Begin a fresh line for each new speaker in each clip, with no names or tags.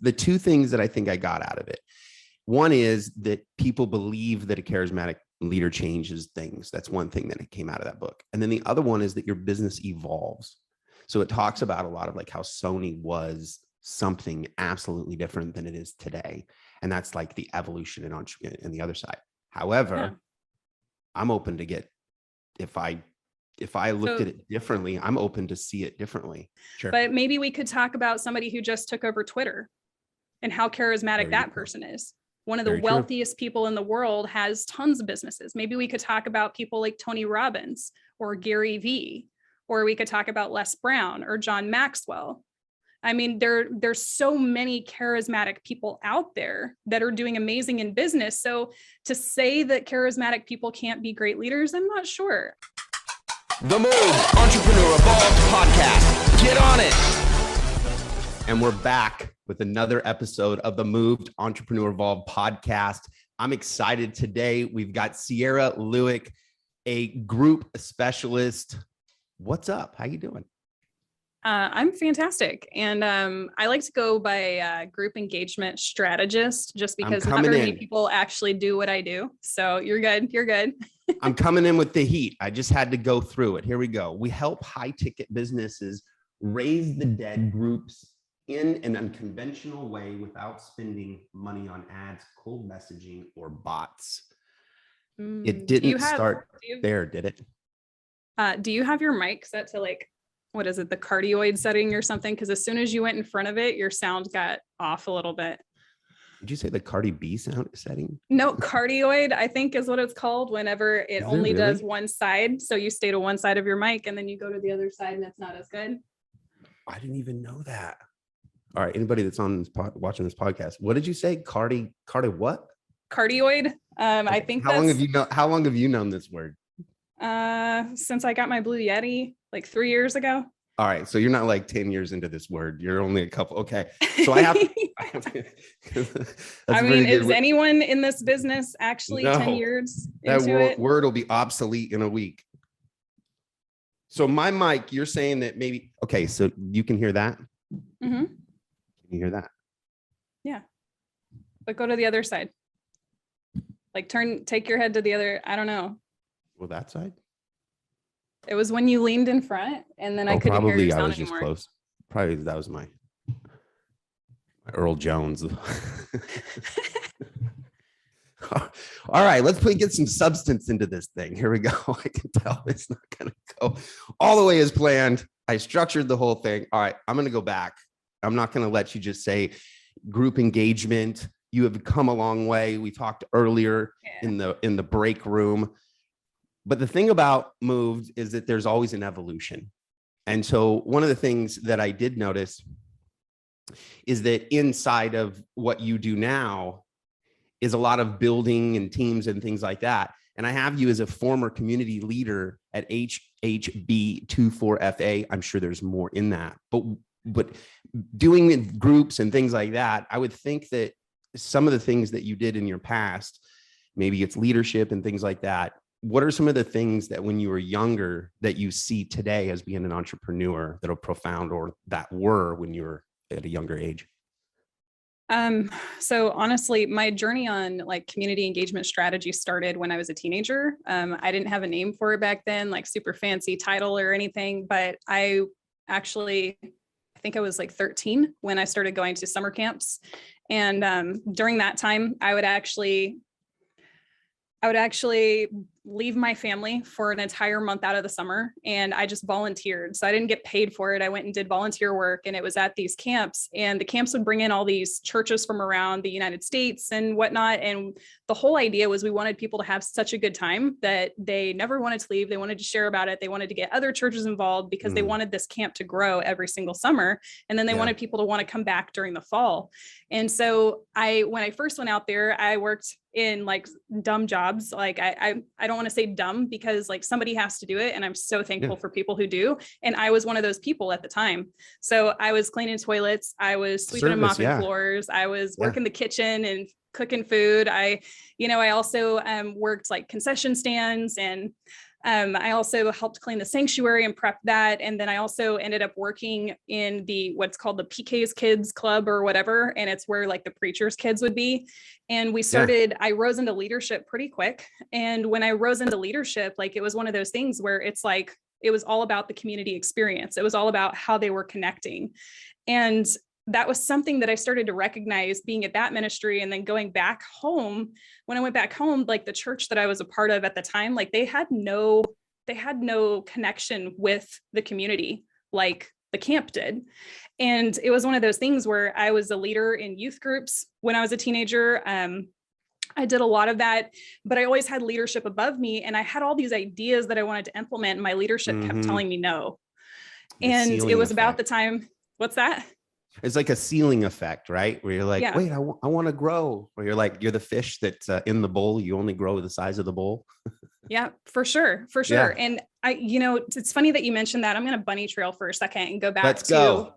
the two things that I think I got out of it. One is that people believe that a charismatic leader changes things. That's one thing that came out of that book. And then the other one is that your business evolves. So it talks about a lot of like how Sony was something absolutely different than it is today. And that's like the evolution in the other side. However, I'm open to get, if I looked at it differently, I'm open to see it differently.
Sure. But maybe we could talk about somebody who just took over Twitter and how charismatic that person is. One of the wealthiest people in the world, has tons of businesses. Maybe we could talk about people like Tony Robbins or Gary Vee, or we could talk about Les Brown or John Maxwell. I mean, there's so many charismatic people out there that are doing amazing in business. So to say that charismatic people can't be great leaders, I'm not sure.
The Move Entrepreneur Evolved Podcast. Get on it.
And we're back with another episode of the Moved Entrepreneur Evolved Podcast. I'm excited today. We've got Cierra Lueck, a group specialist. What's up? How you doing?
I'm fantastic. And I like to go by group engagement strategist, just because not very many people actually do what I do. So you're good. You're good.
I'm coming in with the heat. I just had to go through it. Here we go. We help high ticket businesses raise the dead groups in an unconventional way without spending money on ads, cold messaging, or bots. It didn't start there, did it?
Do you have your mic set to like, what is it, the cardioid setting or something? Because as soon as you went in front of it, your sound got off a little bit.
Did you say the Cardi B sound setting?
No, cardioid, I think is what it's called whenever it only does one side. So you stay to one side of your mic and then you go to the other side and it's not as good.
I didn't even know that. All right, anybody that's on this watching this podcast, what did you say? Cardi what?
Cardioid. I think
how long have you known this word?
Since I got my Blue Yeti like 3 years ago.
All right, so you're not like 10 years into this word. You're only a couple. Okay, so I have
I mean, is anyone in this business actually 10 years into
that word will be obsolete in a week. So my mic, you're saying that maybe, okay, so you can hear that?
Mm-hmm.
Can you hear that?
Yeah, but go to the other side. Like take your head to the other, I don't know.
Well, that side?
It was when you leaned in front and then I couldn't hear your sound
I was
anymore.
Just close. Probably that was my Earl Jones. All right, let's get some substance into this thing. Here we go. I can tell it's not going to go all the way as planned. I structured the whole thing. All right, I'm going to go back. I'm not going to let you just say group engagement. You have come a long way. We talked earlier in the break room. But the thing about Moved is that there's always an evolution. And so one of the things that I did notice is that inside of what you do now is a lot of building and teams and things like that. And I have you as a former community leader at HHB24FA. I'm sure there's more in that, but doing groups and things like that, I would think that some of the things that you did in your past, maybe it's leadership and things like that. What are some of the things that when you were younger that you see today as being an entrepreneur that are profound or that were when you were at a younger age?
So honestly, my journey on like community engagement strategy started when I was a teenager. I didn't have a name for it back then, like super fancy title or anything, but I think I was like 13 when I started going to summer camps. And during that time, I would actually leave my family for an entire month out of the summer. And I just volunteered. So I didn't get paid for it. I went and did volunteer work, and it was at these camps, and the camps would bring in all these churches from around the United States and whatnot. And the whole idea was we wanted people to have such a good time that they never wanted to leave. They wanted to share about it. They wanted to get other churches involved because they wanted this camp to grow every single summer. And then they wanted people to want to come back during the fall. And so when I first went out there, I worked in like dumb jobs. Like I don't want to say dumb because like somebody has to do it. And I'm so thankful for people who do. And I was one of those people at the time. So I was cleaning toilets. I was sweeping and mopping floors. I was working the kitchen and cooking food. I also worked like concession stands and I also helped clean the sanctuary and prep that. And then I also ended up working in what's called the PK's Kids Club or whatever. And it's where like the preacher's kids would be. And I rose into leadership pretty quick. And when I rose into leadership, like it was one of those things where it's like, it was all about the community experience. It was all about how they were connecting. And that was something that I started to recognize being at that ministry. And then going back home, when I went back home, like the church that I was a part of at the time, like they had no connection with the community like the camp did. And it was one of those things where I was a leader in youth groups when I was a teenager. I did a lot of that, but I always had leadership above me. And I had all these ideas that I wanted to implement, and my leadership kept telling me no. And it was about the time. What's that?
It's like a ceiling effect, right? Where you're like, wait, I want to grow. Where you're like, you're the fish that's in the bowl. You only grow the size of the bowl.
Yeah, for sure.
Yeah.
And it's funny that you mentioned that. I'm going to bunny trail for a second and go back to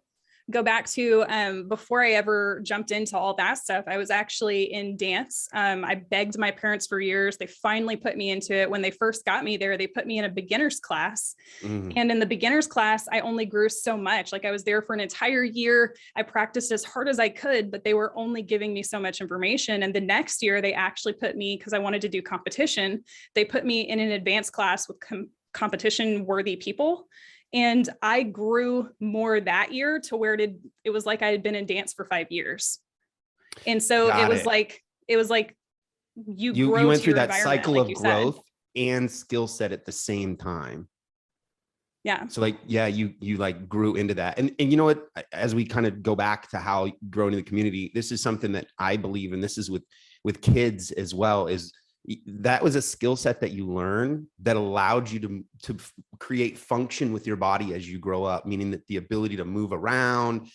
before I ever jumped into all that stuff. I was actually in dance. I begged my parents for years. They finally put me into it. When they first got me there, they put me in a beginner's class. And in the beginner's class, I only grew so much. Like I was there for an entire year. I practiced as hard as I could, but they were only giving me so much information. And the next year they actually put me, because I wanted to do competition, they put me in an advanced class with competition worthy people. And I grew more that year to where it was like I had been in dance for 5 years. And so it was like you went through that cycle of growth
and skill set at the same time.
Yeah.
So like, you like grew into that. And you know what, as we kind of go back to how growing in the community, this is something that I believe, and this is with kids as well, is that was a skill set that you learned that allowed you to create function with your body as you grow up, meaning that the ability to move around,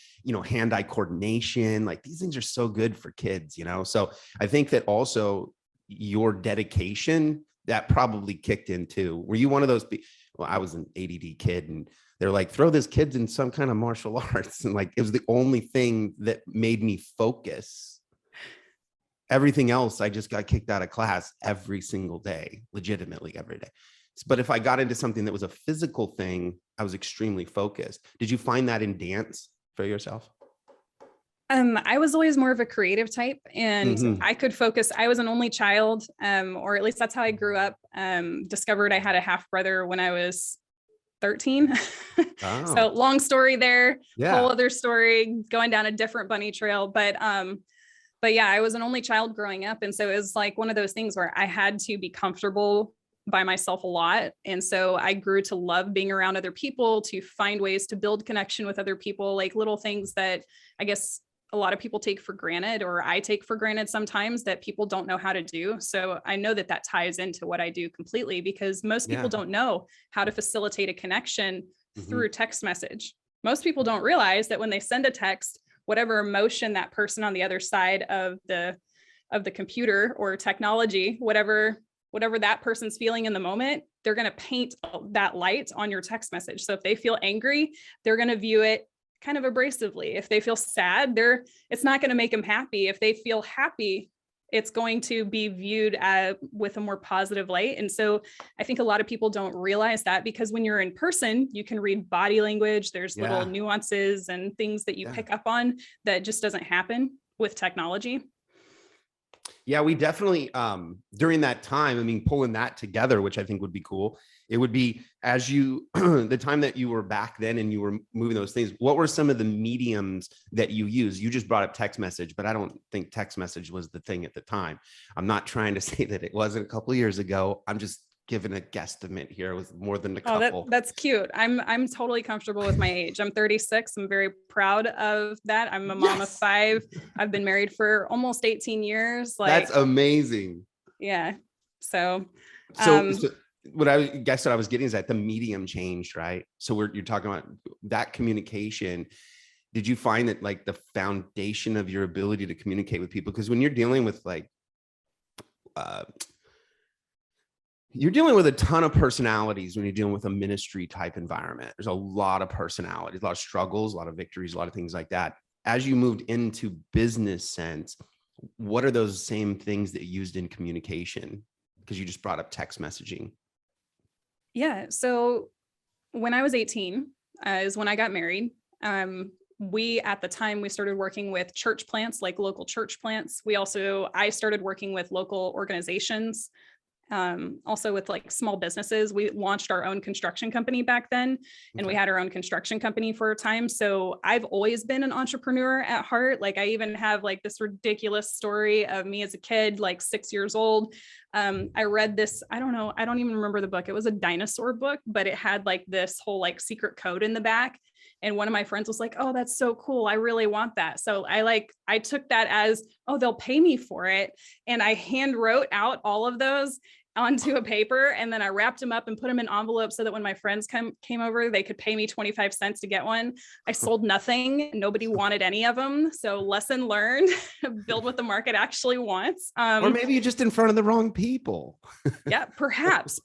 hand-eye coordination, like these things are so good for kids, So I think that also your dedication, that probably kicked in too. Were you one of those people? Well, I was an ADD kid, and they're like, throw this kid in some kind of martial arts. And like, it was the only thing that made me focus. Everything else, I just got kicked out of class every single day, legitimately every day. But if I got into something that was a physical thing, I was extremely focused. Did you find that in dance for yourself?
I was always more of a creative type, and I could focus. I was an only child, or at least that's how I grew up. Discovered I had a half brother when I was 13. Oh. So long story there, whole other story, going down a different bunny trail. But yeah, I was an only child growing up. And so it was like one of those things where I had to be comfortable by myself a lot. And so I grew to love being around other people, to find ways to build connection with other people, like little things that I guess a lot of people take for granted, or I take for granted sometimes, that people don't know how to do. So I know that ties into what I do completely, because most people don't know how to facilitate a connection through text message. Most people don't realize that when they send a text, whatever emotion that person on the other side of the computer or technology, whatever that person's feeling in the moment, they're going to paint that light on your text message. So if they feel angry, they're going to view it kind of abrasively. If they feel sad, it's not going to make them happy. If they feel happy, it's going to be viewed with a more positive light. And so I think a lot of people don't realize that, because when you're in person, you can read body language. There's little nuances and things that you pick up on that just doesn't happen with technology.
Yeah, we definitely, during that time, pulling that together, which I think would be cool. It would be, as you, the time that you were back then and you were moving those things, what were some of the mediums that you use? You just brought up text message, but I don't think text message was the thing at the time. I'm not trying to say that it wasn't a couple of years ago. I'm just giving a guesstimate here. It was more than a couple.
That's cute. I'm totally comfortable with my age. I'm 36. I'm very proud of that. I'm a mom of 5. I've been married for almost 18 years.
That's amazing.
Yeah. So
what I was getting is that the medium changed, right? So you're talking about that communication. Did you find that like the foundation of your ability to communicate with people? Because when you're dealing with you're dealing with a ton of personalities when you're dealing with a ministry type environment. There's a lot of personalities, a lot of struggles, a lot of victories, a lot of things like that. As you moved into business sense, what are those same things that you used in communication? Because you just brought up text messaging.
Yeah. So when I was 18 is when I got married. At the time, we started working with church plants, like local church plants. I started working with local organizations, also with like small businesses. We launched our own construction company back then, and we
Okay.
had our own construction company for a time. So I've always been an entrepreneur at heart. Like I even have like this ridiculous story of me as a kid, like 6 years old. I read this, I don't know, I don't even remember the book. It was a dinosaur book, but it had like this whole like secret code in the back. And one of my friends was like, "Oh, that's so cool. I really want that." So I took that as, "Oh, they'll pay me for it." And I hand wrote out all of those onto a paper, and then I wrapped them up and put them in envelopes so that when my friends came over, they could pay me 25 cents to get one. I sold nothing. Nobody wanted any of them. So lesson learned, build what the market actually wants.
Or maybe you're just in front of the wrong people.
Yeah, perhaps,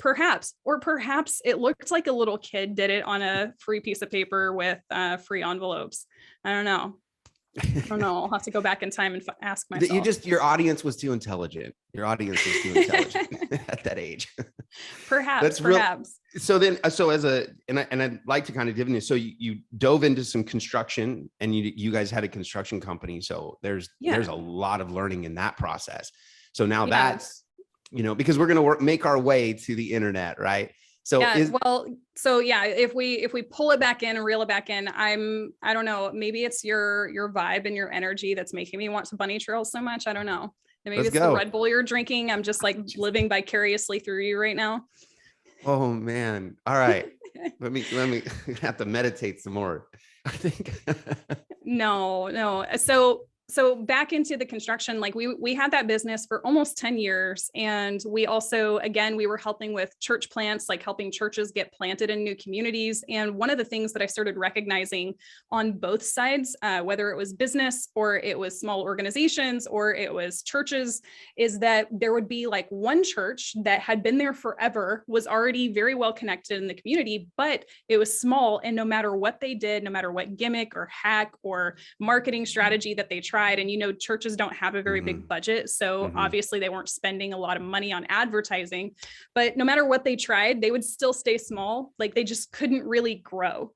or perhaps it looked like a little kid did it on a free piece of paper with free envelopes. I don't know. I'll have to go back in time and ask myself.
Your audience was too intelligent. Your audience was too intelligent at that age.
Perhaps.
So then, and I'd like to kind of give you, so you dove into some construction, and you guys had a construction company. So there's a lot of learning in that process. So now that's, because we're going to make our way to the internet, right? So
if we pull it back in and reel it back in, I don't know, maybe it's your vibe and your energy that's making me want to bunny trail so much. I don't know. Maybe it's the Red Bull you're drinking. I'm just like living vicariously through you right now.
Oh man. All right. let me have to meditate some more. I think.
No. So back into the construction, like we had that business for almost 10 years. And we also, again, we were helping with church plants, like helping churches get planted in new communities. And one of the things that I started recognizing on both sides, whether it was business or it was small organizations or it was churches, is that there would be like one church that had been there forever, was already very well connected in the community, but it was small. And no matter what they did, no matter what gimmick or hack or marketing strategy that they tried, and churches don't have a very big budget, so obviously they weren't spending a lot of money on advertising, but no matter what they tried, they would still stay small. Like they just couldn't really grow.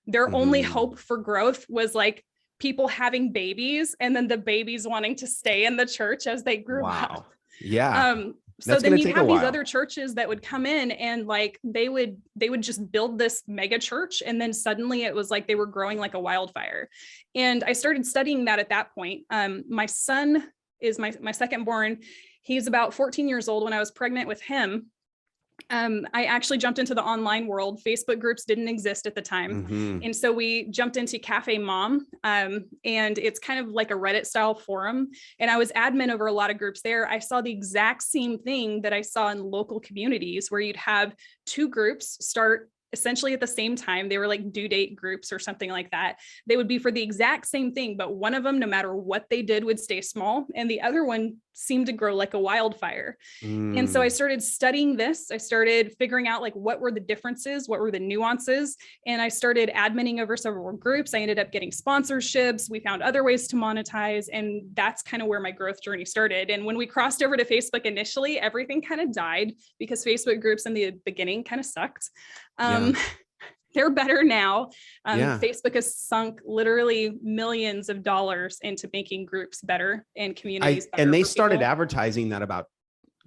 Their only hope for growth was like people having babies and then the babies wanting to stay in the church as they grew up.
Yeah.
So then you'd have these other churches that would come in and like they would just build this mega church, and then suddenly it was like they were growing like a wildfire. And I started studying that at that point. My son is my second born. He's about 14 years old. When I was pregnant with him, I actually jumped into the online world. Facebook groups didn't exist at the time. And so we jumped into Cafe Mom, and it's kind of like a Reddit style forum. And I was admin over a lot of groups there. I saw the exact same thing that I saw in local communities, where you'd have two groups start essentially at the same time. They were like due date groups or something like that. They would be for the exact same thing, but one of them, no matter what they did, would stay small, and the other one seemed to grow like a wildfire. And so I started studying this. I started figuring out like what were the differences, what were the nuances, and I started adminning over several groups. I ended up getting sponsorships. We found other ways to monetize, and that's kind of where my growth journey started. And when we crossed over to Facebook initially, everything kind of died because Facebook groups in the beginning kind of sucked. They're better now. Facebook has sunk literally millions of dollars into making groups better and communities better.
And they started advertising that about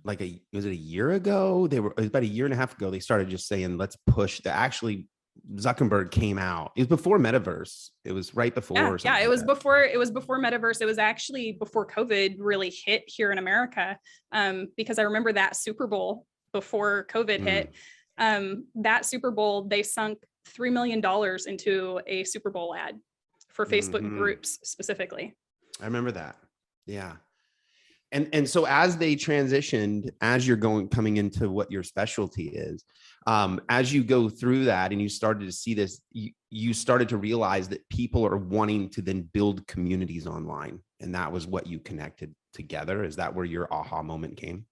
was it a year ago? It was about a year and a half ago. They started just saying, let's push actually Zuckerberg came out. It was before Metaverse. It was right before.
It was before Metaverse. It was actually before COVID really hit here in America. Because I remember that Super Bowl before COVID hit. That Super Bowl, they sunk $3 million into a Super Bowl ad for Facebook groups specifically.
I remember that. Yeah. And so as they transitioned, as you're coming into what your specialty is, as you go through that and you started to see this, you started to realize that people are wanting to then build communities online. And that was what you connected together. Is that where your aha moment came?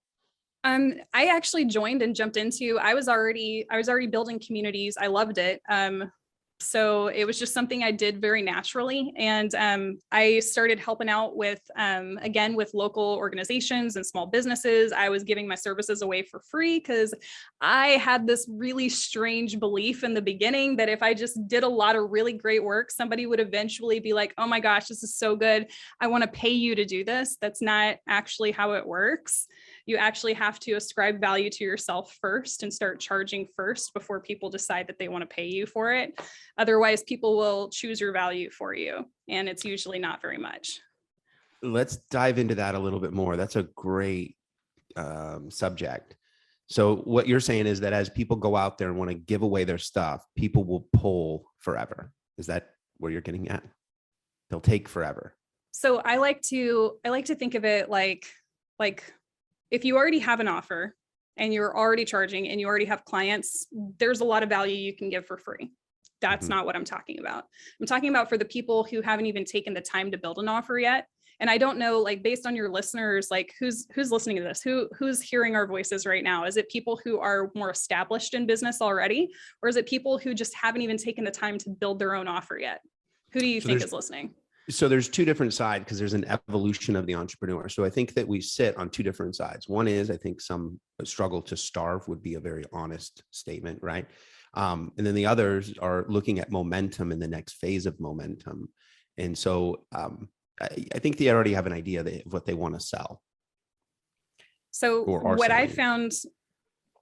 I actually joined and jumped into, I was already building communities. I loved it. So it was just something I did very naturally. And I started helping out with, again, with local organizations and small businesses. I was giving my services away for free because I had this really strange belief in the beginning that if I just did a lot of really great work, somebody would eventually be like, oh my gosh, this is so good. I want to pay you to do this. That's not actually how it works. You actually have to ascribe value to yourself first and start charging first before people decide that they want to pay you for it. Otherwise, people will choose your value for you, and it's usually not very much.
Let's dive into that a little bit more. That's a great subject. So what you're saying is that as people go out there and want to give away their stuff, people will pull forever. Is that where you're getting at? They'll take forever.
So I like to think of it like if you already have an offer and you're already charging and you already have clients, there's a lot of value you can give for free. That's not what I'm talking about. I'm talking about for the people who haven't even taken the time to build an offer yet. And I don't know, like based on your listeners, like who's listening to this, who's hearing our voices right now? Is it people who are more established in business already? Or is it people who just haven't even taken the time to build their own offer yet? Who do you think is listening?
So there's two different sides because there's an evolution of the entrepreneur. So I think that we sit on two different sides. One is, I think some struggle to starve would be a very honest statement, right? And then the others are looking at momentum in the next phase of momentum. And so I think they already have an idea of what they want to sell.
So what I found,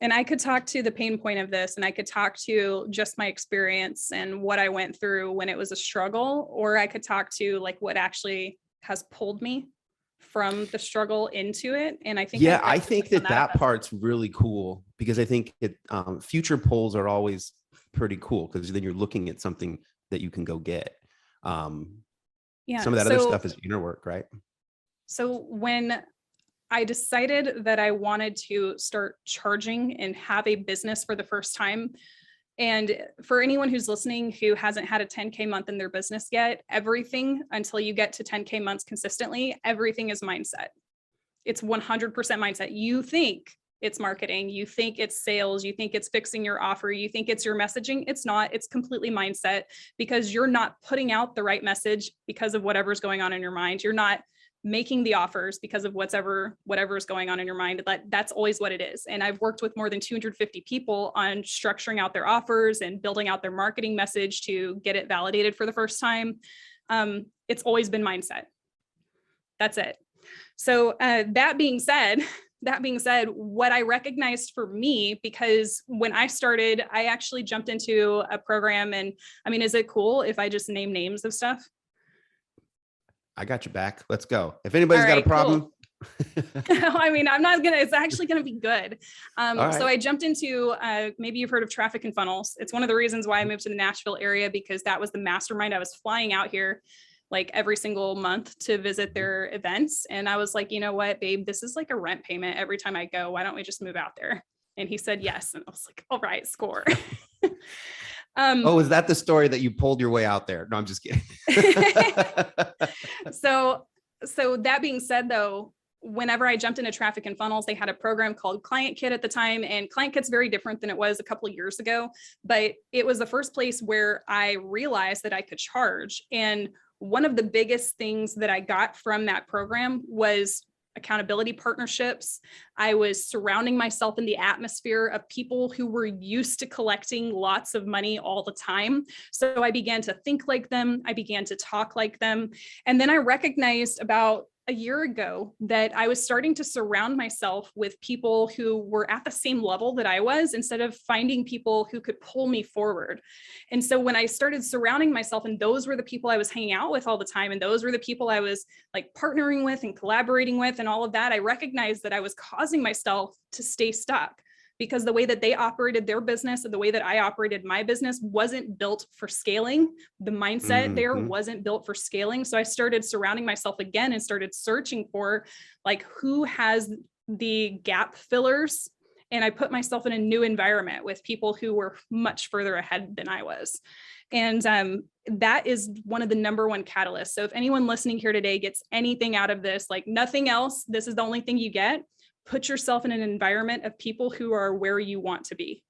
and I could talk to the pain point of this, and I could talk to just my experience and what I went through when it was a struggle, or I could talk to like what actually has pulled me from the struggle into it. And I think,
I think that part's really cool because I think future polls are always pretty cool because then you're looking at something that you can go get. Some of that other stuff is inner work, right? So
when I decided that I wanted to start charging and have a business for the first time. And for anyone who's listening who hasn't had a 10K month in their business yet, everything until you get to 10K months consistently, everything is mindset. It's 100% mindset. You think it's marketing, you think it's sales, you think it's fixing your offer, you think it's your messaging. It's not, it's completely mindset because you're not putting out the right message because of whatever's going on in your mind. You're not making the offers because of whatever is going on in your mind. That's always what it is. And I've worked with more than 250 people on structuring out their offers and building out their marketing message to get it validated for the first time. It's always been mindset. That's it. So that being said, what I recognized for me, because when I started, I actually jumped into a program, and I mean, is it cool if I just name names of stuff?
I got you back. Let's go. If anybody's got a problem.
Cool. I mean, I'm not going to, it's actually going to be good. So I jumped into, maybe you've heard of Traffic and Funnels. It's one of the reasons why I moved to the Nashville area, because that was the mastermind. I was flying out here like every single month to visit their events. And I was like, you know what, babe, this is like a rent payment every time I go. Why don't we just move out there? And he said, yes. And I was like, all right, score.
Is that the story that you pulled your way out there? No, I'm just kidding.
So that being said, though, whenever I jumped into Traffic and Funnels, they had a program called Client Kit at the time, and Client Kit's very different than it was a couple of years ago, but it was the first place where I realized that I could charge. And one of the biggest things that I got from that program was accountability partnerships. I was surrounding myself in the atmosphere of people who were used to collecting lots of money all the time. So I began to think like them. I began to talk like them. And then I recognized about a year ago that I was starting to surround myself with people who were at the same level that I was, instead of finding people who could pull me forward. And so when I started surrounding myself, and those were the people I was hanging out with all the time, and those were the people I was like partnering with and collaborating with and all of that, I recognized that I was causing myself to stay stuck, because the way that they operated their business and the way that I operated my business wasn't built for scaling. The mindset there wasn't built for scaling. So I started surrounding myself again and started searching for like who has the gap fillers. And I put myself in a new environment with people who were much further ahead than I was. And that is one of the number one catalysts. So if anyone listening here today gets anything out of this, like nothing else, this is the only thing you get. Put yourself in an environment of people who are where you want to be.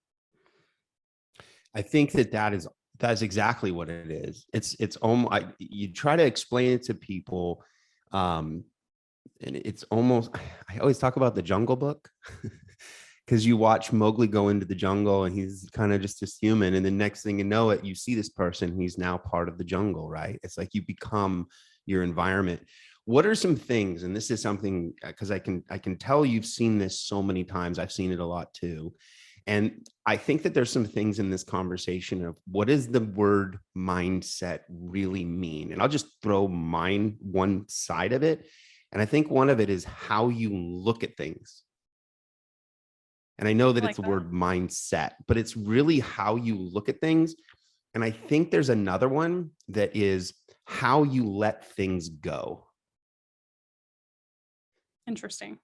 I think that is That's exactly what it is. It's almost, you try to explain it to people. And it's almost, I always talk about the Jungle Book because you watch Mowgli go into the jungle and he's kind of just this human. And the next thing you know it, you see this person, he's now part of the jungle, right? It's like you become your environment. What are some things, and this is something because I can tell you've seen this so many times. I've seen it a lot too. And I think that there's some things in this conversation of what does the word mindset really mean? And I'll just throw mine one side of it. And I think one of it is how you look at things. And I know that it's the word mindset, but it's really how you look at things. And I think there's another one that is how you let things go.
Interesting.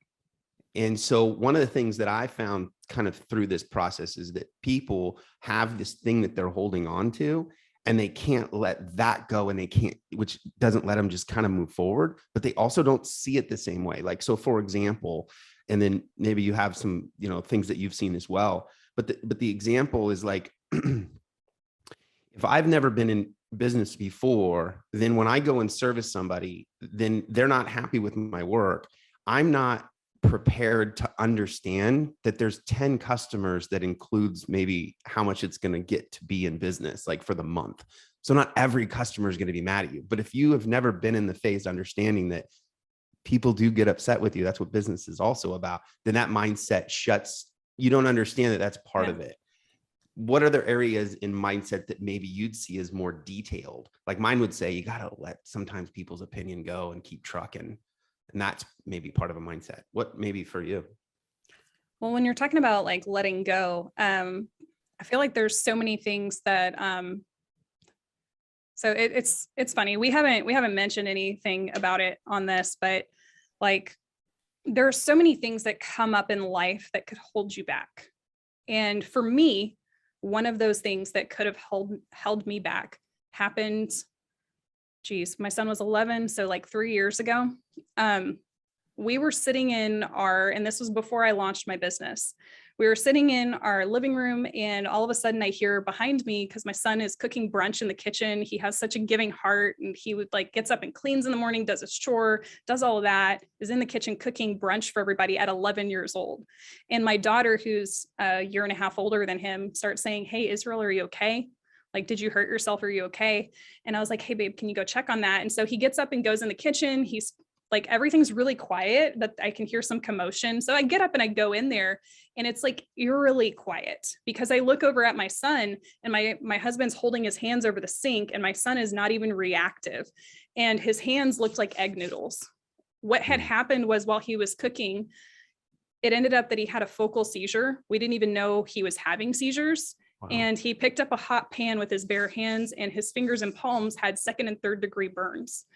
And so one of the things that I found kind of through this process is that people have this thing that they're holding on to and they can't let that go, and they can't, which doesn't let them just kind of move forward, but they also don't see it the same way. Like, so for example, and then maybe you have some, things that you've seen as well, but the example is like, if I've never been in business before, then when I go and service somebody, then they're not happy with my work. I'm not prepared to understand that there's 10 customers that includes maybe how much it's going to get to be in business, like for the month. So not every customer is going to be mad at you. But if you have never been in the phase understanding that people do get upset with you, that's what business is also about, then that mindset shuts. You don't understand that that's part of it. What other areas in mindset that maybe you'd see as more detailed? Like mine would say, you got to let sometimes people's opinion go and keep trucking. And that's maybe part of a mindset. What maybe for you?
Well, when you're talking about like letting go, I feel like there's so many things that, so it's funny. We haven't mentioned anything about it on this, but like, there are so many things that come up in life that could hold you back. And for me, one of those things that could have held me back happened. Geez, my son was 11. So like 3 years ago, we were sitting in and this was before I launched my business. We were sitting in our living room and all of a sudden I hear behind me, because my son is cooking brunch in the kitchen. He has such a giving heart and he would like gets up and cleans in the morning, does his chore, does all of that, is in the kitchen cooking brunch for everybody at 11 years old. And my daughter, who's a year and a half older than him, starts saying, "Hey, Israel, are you okay? Like, did you hurt yourself? Are you okay?" And I was like, "Hey, babe, can you go check on that?" And so he gets up and goes in the kitchen. He's like, everything's really quiet, but I can hear some commotion. So I get up and I go in there and it's like eerily quiet, because I look over at my son and my husband's holding his hands over the sink and my son is not even reactive. And his hands looked like egg noodles. What had happened was while he was cooking, it ended up that he had a focal seizure. We didn't even know he was having seizures. Wow. And he picked up a hot pan with his bare hands and his fingers and palms had 2nd and 3rd degree burns.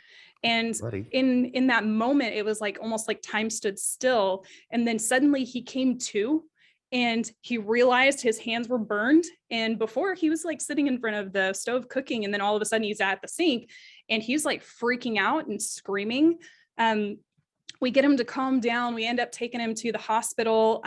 And in that moment, it was like almost like time stood still. And then suddenly he came to and he realized his hands were burned. And before he was like sitting in front of the stove cooking. And then all of a sudden he's at the sink and he's like freaking out and screaming. We get him to calm down. We end up taking him to the hospital.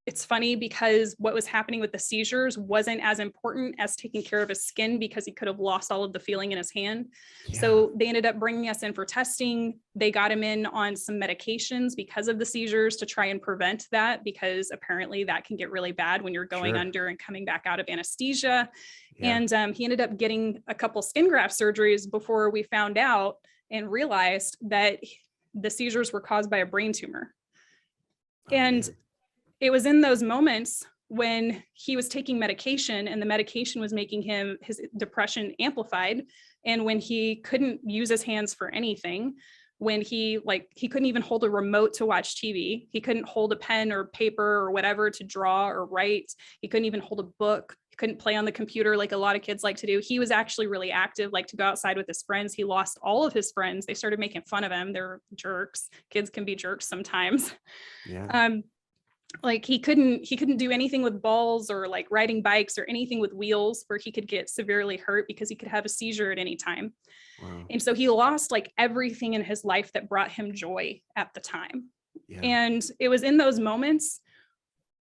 It's funny because what was happening with the seizures wasn't as important as taking care of his skin, because he could have lost all of the feeling in his hand. Yeah. So they ended up bringing us in for testing. They got him in on some medications because of the seizures to try and prevent that, because apparently that can get really bad when you're going under and coming back out of anesthesia. Yeah. And he ended up getting a couple skin graft surgeries before we found out and realized that the seizures were caused by a brain tumor. And it was in those moments when he was taking medication and the medication was making his depression amplified. And when he couldn't use his hands for anything, when he couldn't even hold a remote to watch TV. He couldn't hold a pen or paper or whatever to draw or write. He couldn't even hold a book. He couldn't play on the computer like a lot of kids like to do. He was actually really active, like to go outside with his friends. He lost all of his friends. They started making fun of him. They're jerks. Kids can be jerks sometimes. Yeah. Like he couldn't do anything with balls or like riding bikes or anything with wheels, where he could get severely hurt because he could have a seizure at any time. Wow. And so he lost like everything in his life that brought him joy at the time. Yeah. And it was in those moments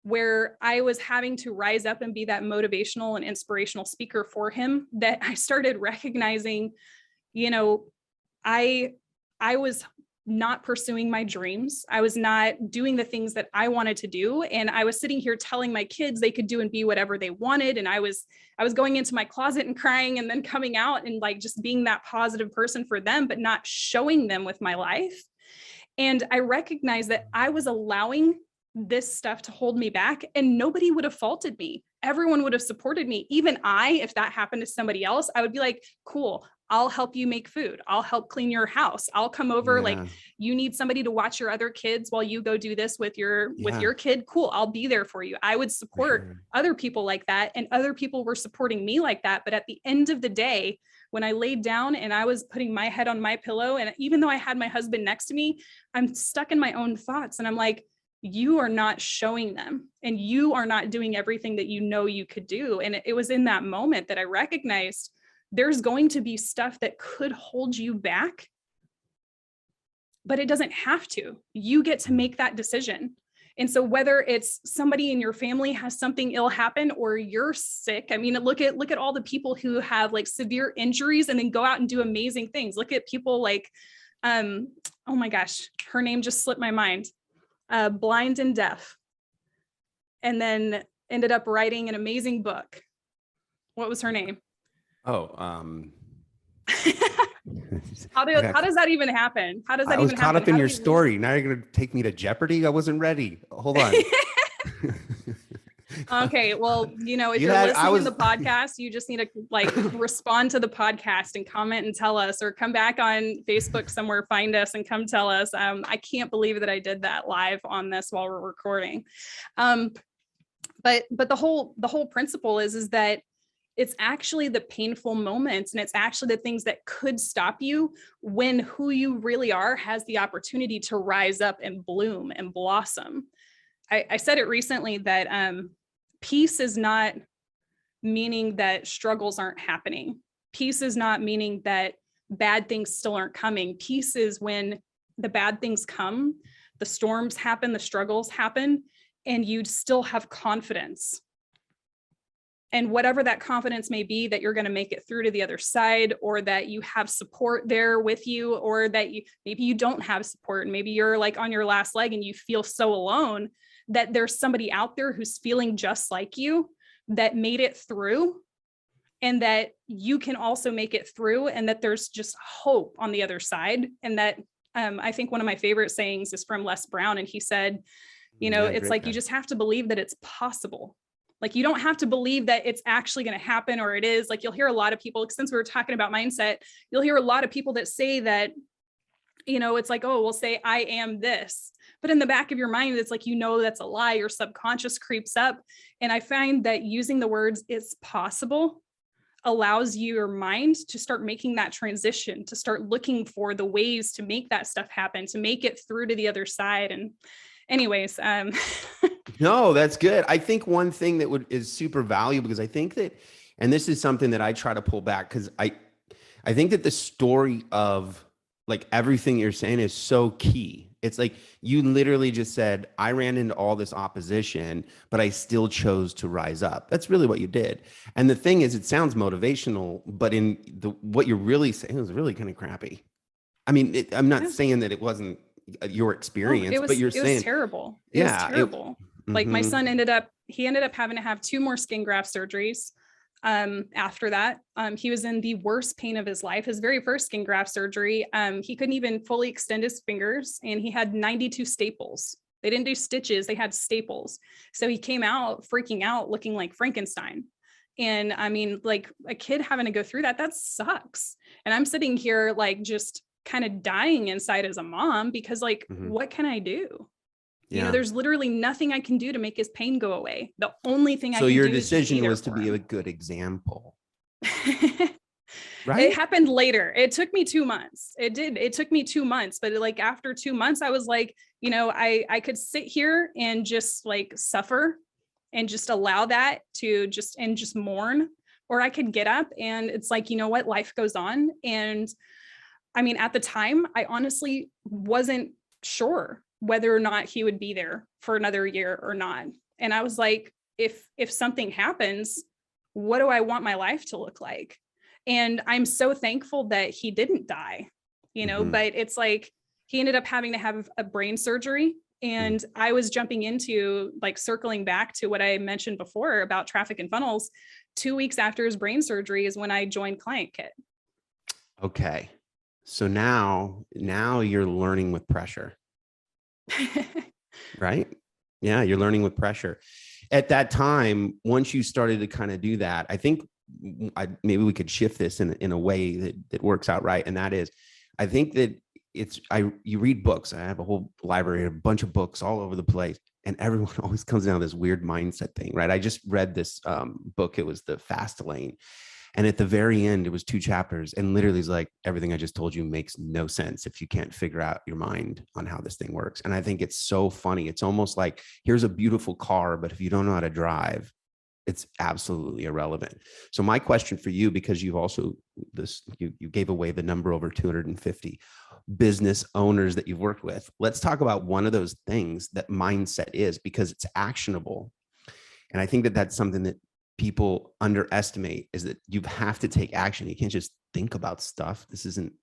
where I was having to rise up and be that motivational and inspirational speaker for him, that I started recognizing, you know, I was not pursuing my dreams. I was not doing the things that I wanted to do. And I was sitting here telling my kids they could do and be whatever they wanted. And I was going into my closet and crying, and then coming out and like just being that positive person for them, but not showing them with my life. And I recognized that I was allowing this stuff to hold me back, and nobody would have faulted me. Everyone would have supported me. Even if that happened to somebody else, I would be like, cool, I'll help you make food. I'll help clean your house. I'll come over.
Yeah.
Like, you need somebody to watch your other kids while you go do this with your kid. Cool. I'll be there for you. I would support other people like that. And other people were supporting me like that. But at the end of the day, when I laid down and I was putting my head on my pillow, and even though I had my husband next to me, I'm stuck in my own thoughts. And I'm like, you are not showing them, and you are not doing everything that you know you could do. And it was in that moment that I recognized there's going to be stuff that could hold you back, but it doesn't have to. You get to make that decision. And so whether it's somebody in your family has something ill happen, or you're sick, I mean, look at all the people who have like severe injuries and then go out and do amazing things. Look at people like, oh my gosh, her name just slipped my mind. Blind and deaf, and then ended up writing an amazing book. What was her name?
Oh,
how does that even happen? How does that even happen?
I was caught up in your story. Now you're going to take me to Jeopardy? I wasn't ready. Hold on.
Okay, well, if you're listening to the podcast, you just need to like respond to the podcast and comment and tell us, or come back on Facebook somewhere, find us and come tell us. I can't believe that I did that live on this while we're recording. But the whole principle is that it's actually the painful moments, and it's actually the things that could stop you when who you really are has the opportunity to rise up and bloom and blossom. I said it recently that peace is not meaning that struggles aren't happening. Peace is not meaning that bad things still aren't coming. Peace is when the bad things come, the storms happen, the struggles happen, and you still have confidence. And whatever that confidence may be, that you're going to make it through to the other side, or that you have support there with you, or that maybe you don't have support, and maybe you're like on your last leg and you feel so alone, that there's somebody out there who's feeling just like you, that made it through, and that you can also make it through, and that there's just hope on the other side. And that I think one of my favorite sayings is from Les Brown, and he said, it's like, you just have to believe that it's possible. Like, you don't have to believe that it's actually going to happen, or it is. Like, you'll hear a lot of people, since we were talking about mindset, you'll hear a lot of people that say that, it's like, oh, we'll say I am this. But in the back of your mind, it's like, that's a lie. Your subconscious creeps up. And I find that using the words "it's possible" allows your mind to start making that transition, to start looking for the ways to make that stuff happen, to make it through to the other side. And anyways,
No, that's good. I think one thing that is super valuable, because I think that, and this is something that I try to pull back, because I think that the story of like everything you're saying is so key. It's like, you literally just said, I ran into all this opposition, but I still chose to rise up. That's really what you did. And the thing is, it sounds motivational, but in what you're really saying is really kind of crappy. I mean, I'm not saying that it wasn't your experience, but you're saying it was
terrible. It was terrible. Like, my son ended up having to have 2 more skin graft surgeries. After that, he was in the worst pain of his life. His very first skin graft surgery, he couldn't even fully extend his fingers, and he had 92 staples. They didn't do stitches, they had staples. So he came out freaking out, looking like Frankenstein. And I mean, like, a kid having to go through that sucks. And I'm sitting here like just kind of dying inside as a mom, because like, what can I do? Yeah. There's literally nothing I can do to make his pain go away. The only thing I can do is
So your decision was to be a good example. Right?
It happened later. It took me 2 months. It did. It took me 2 months, but like after 2 months, I was like, I could sit here and just like suffer and just allow that to just mourn, or I could get up and it's like, what, life goes on. And I mean, at the time, I honestly wasn't sure whether or not he would be there for another year or not. And I was like, if something happens, what do I want my life to look like? And I'm so thankful that he didn't die, but it's like he ended up having to have a brain surgery. And I was jumping into, like, circling back to what I mentioned before about traffic and funnels. 2 weeks after his brain surgery is when I joined Client Kit.
Okay. So now you're learning with pressure, right? Yeah, you're learning with pressure. At that time, once you started to kind of do that, I think maybe we could shift this in a way that works out right. And that is, I think that you read books. I have a whole library, a bunch of books all over the place, and everyone always comes down to this weird mindset thing, right? I just read this book. It was The Fast Lane. And at the very end, it was 2 chapters, and literally it's like, everything I just told you makes no sense if you can't figure out your mind on how this thing works. And I think it's so funny. It's almost like, here's a beautiful car, but if you don't know how to drive, it's absolutely irrelevant. So my question for you, because you've also you gave away the number over 250 business owners that you've worked with. Let's talk about one of those things that mindset is, because it's actionable. And I think that that's something that people underestimate, is that you have to take action. You can't just think about stuff. This isn't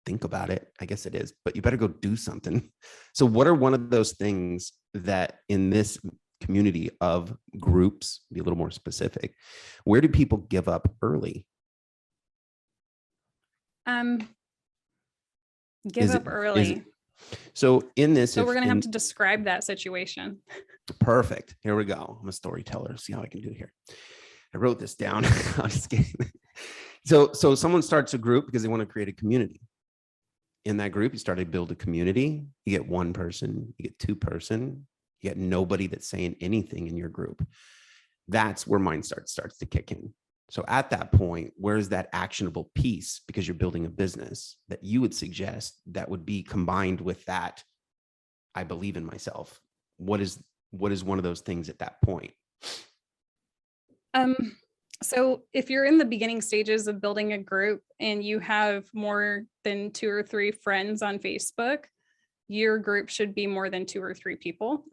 think about it. I guess it is, but you better go do something. So what are one of those things that in this community of groups, be a little more specific, where do people give up early?
Give up early.
So in this,
so we're going to have to describe that situation.
Perfect. Here we go. I'm a storyteller. See how I can do it here. I wrote this down. I'm just kidding. So someone starts a group because they want to create a community. In that group, you start to build a community. You get 1 person, you get 2 person, you get nobody that's saying anything in your group. That's where mindset starts to kick in. So at that point, where's that actionable piece? Because you're building a business that you would suggest that would be combined with that, I believe in myself. What is one of those things at that point?
So if you're in the beginning stages of building a group and you have more than 2 or 3 friends on Facebook, your group should be more than 2 or 3 people.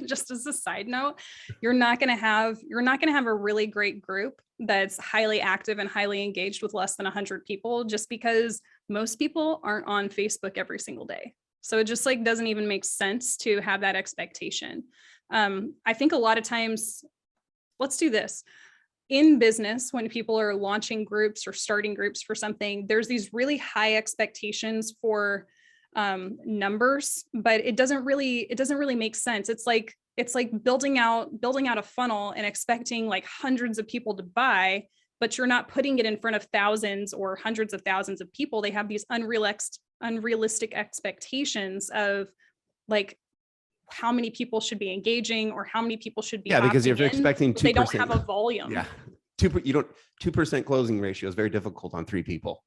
Just as a side note, you're not going to have a really great group that's highly active and highly engaged with less than 100 people, just because most people aren't on Facebook every single day. So it just doesn't even make sense to have that expectation. I think a lot of times, let's do this. In business, when people are launching groups or starting groups for something, there's these really high expectations for numbers, but it doesn't really make sense. It's like building out a funnel and expecting hundreds of people to buy, but you're not putting it in front of thousands or hundreds of thousands of people. They have these unrealistic expectations of how many people should be engaging or how many people should be.
Yeah, because if you're expecting 2%,
they don't have a volume.
Yeah, 2% closing ratio is very difficult on 3 people.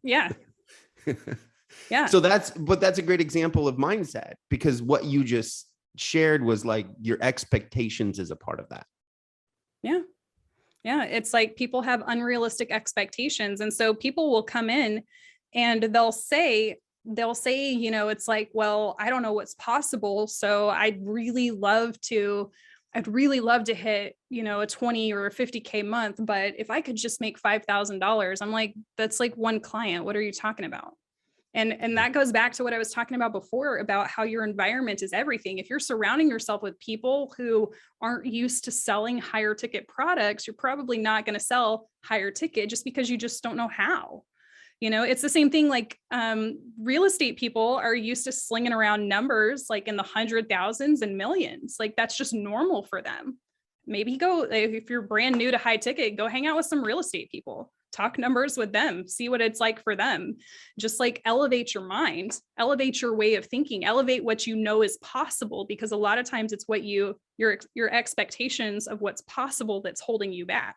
Yeah. Yeah.
So that's a great example of mindset, because what you just shared was your expectations is a part of that.
Yeah. Yeah. It's people have unrealistic expectations. And so people will come in and they'll say, it's well, I don't know what's possible. So I'd really love to hit, a 20 or a 50K month. But if I could just make $5,000, I'm like, that's 1 client. What are you talking about? And that goes back to what I was talking about before about how your environment is everything. If you're surrounding yourself with people who aren't used to selling higher ticket products, you're probably not going to sell higher ticket just because you just don't know how. It's the same thing. Real estate people are used to slinging around numbers in the 100,000s and millions. That's just normal for them. Maybe if you're brand new to high ticket, go hang out with some real estate people, talk numbers with them, see what it's like for them. Just elevate your mind, elevate your way of thinking, elevate what you know is possible, because a lot of times it's what your expectations of what's possible that's holding you back.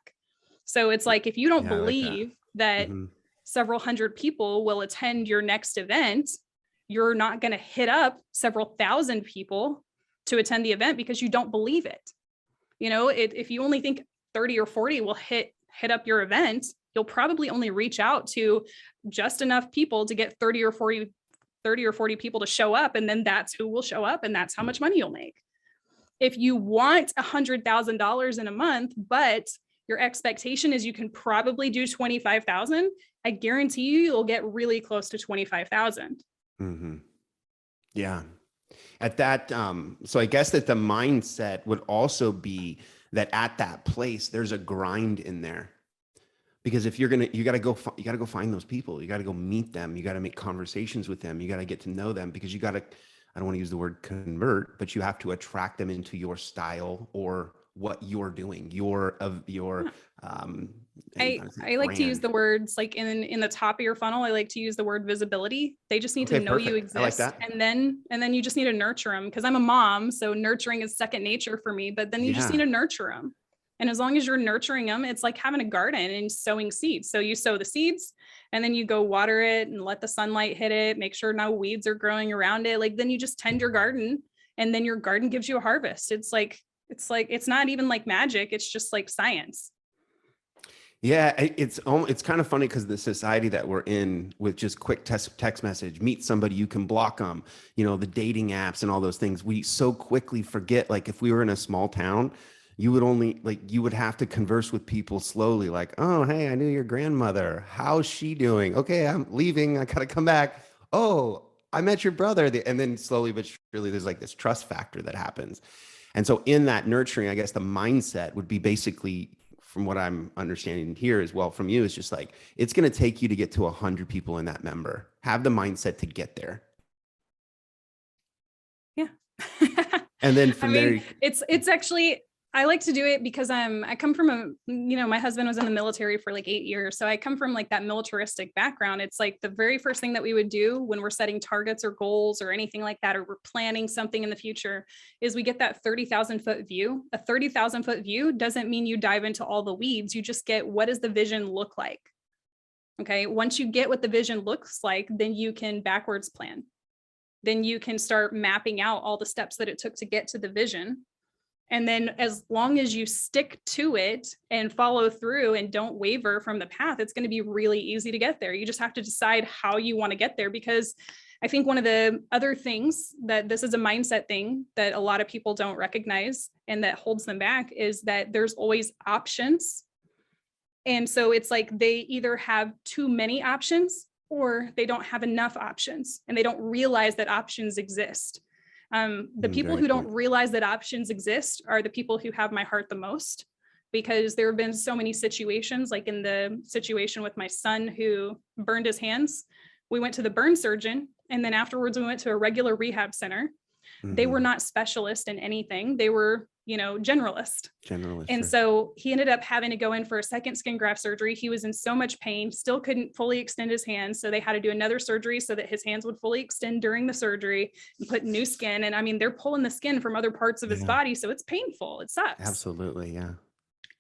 So it's if you don't believe that several hundred people will attend your next event, you're not going to hit up several thousand people to attend the event because you don't believe it. If you only think 30 or 40 will hit up your event, you'll probably only reach out to just enough people to get 30 or 40 people to show up. And then that's who will show up. And that's how much money you'll make. if you want $100,000 in a month, but your expectation is you can probably do 25,000, I guarantee you'll get really close to 25,000.
Mm-hmm. Yeah. At that, so I guess that the mindset would also be that at that place, there's a grind in there. Because if you got to go find those people. You got to go meet them. You got to make conversations with them. You got to get to know them, because I don't want to use the word convert, but you have to attract them into your style or what you're doing,
I like to use the words like in the top of your funnel. I like to use the word visibility. They just need to know you exist.
I like that.
And then you just need to nurture them, because I'm a mom. So nurturing is second nature for me, but then you just need to nurture them. And as long as you're nurturing them, it's like having a garden and sowing seeds. So you sow the seeds and then you go water it and let the sunlight hit it, make sure no weeds are growing around it. Like then you just tend your garden, and then your garden gives you a harvest. It's not even like magic. It's just like science.
Yeah, it's kind of funny, because the society that we're in with just quick text message, meet somebody, you can block them, the dating apps and all those things. We so quickly forget, like if we were in a small town, you would have to converse with people slowly, like, oh, hey, I knew your grandmother. How's she doing? Okay, I'm leaving. I got to come back. Oh, I met your brother. And then slowly but surely there's like this trust factor that happens. And so in that nurturing, I guess the mindset would be basically, from what I'm understanding here as well from you, is just like, it's going to take you to get to 100 people in that member. Have the mindset to get there.
Yeah.
And then from there,
it's actually, I like to do it because I come from my husband was in the military for like 8 years. So I come from like that militaristic background. It's like the very first thing that we would do when we're setting targets or goals or anything like that, or we're planning something in the future, is we get that 30,000 foot view. A 30,000 foot view doesn't mean you dive into all the weeds. You just get, what does the vision look like? Okay. Once you get what the vision looks like, then you can backwards plan. Then you can start mapping out all the steps that it took to get to the vision. And then as long as you stick to it and follow through and don't waver from the path, it's going to be really easy to get there. You just have to decide how you want to get there, because I think one of the other things that this is a mindset thing that a lot of people don't recognize and that holds them back is that there's always options. And so it's like they either have too many options or they don't have enough options, and they don't realize that options exist. The people who don't realize that options exist are the people who have my heart the most, because there have been so many situations, like in the situation with my son who burned his hands. We went to the burn surgeon, and then afterwards we went to a regular rehab center. Mm-hmm. They were not specialists in anything. They were, generalist. And sure. So he ended up having to go in for a second skin graft surgery. He was in so much pain, still couldn't fully extend his hands. So they had to do another surgery so that his hands would fully extend during the surgery and put new skin. And I mean, they're pulling the skin from other parts of his body. So it's painful. It sucks.
Absolutely. Yeah.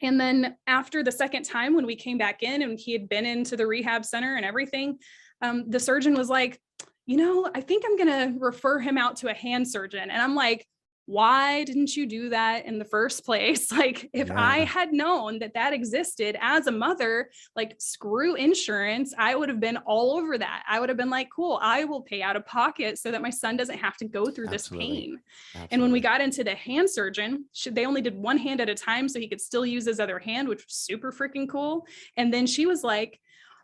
And then after the second time, when we came back in and he had been into the rehab center and everything, the surgeon was like, I think I'm going to refer him out to a hand surgeon. And I'm like, why didn't you do that in the first place? Like, if I had known that existed as a mother, like, screw insurance, I would have been all over that. I would have been like, cool, I will pay out of pocket so that my son doesn't have to go through this pain. Absolutely. And when we got into the hand surgeon, they only did one hand at a time so he could still use his other hand, which was super freaking cool. And then she was like,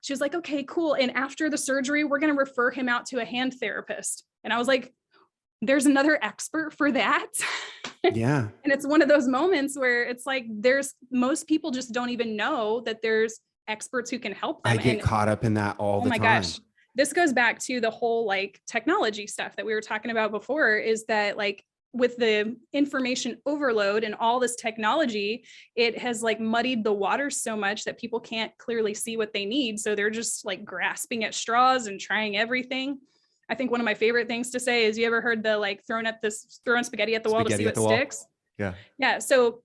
okay, cool. And after the surgery, we're going to refer him out to a hand therapist. And I was like, there's another expert for that.
Yeah.
And it's one of those moments where it's like, most people just don't even know that there's experts who can help them.
I get caught up in that all the time. Oh my gosh.
This goes back to the whole like technology stuff that we were talking about before, is that like with the information overload and all this technology, it has like muddied the waters so much that people can't clearly see what they need. So they're just like grasping at straws and trying everything. I think one of my favorite things to say is, you ever heard the like throwing spaghetti at the wall to see what sticks? Yeah. Yeah. So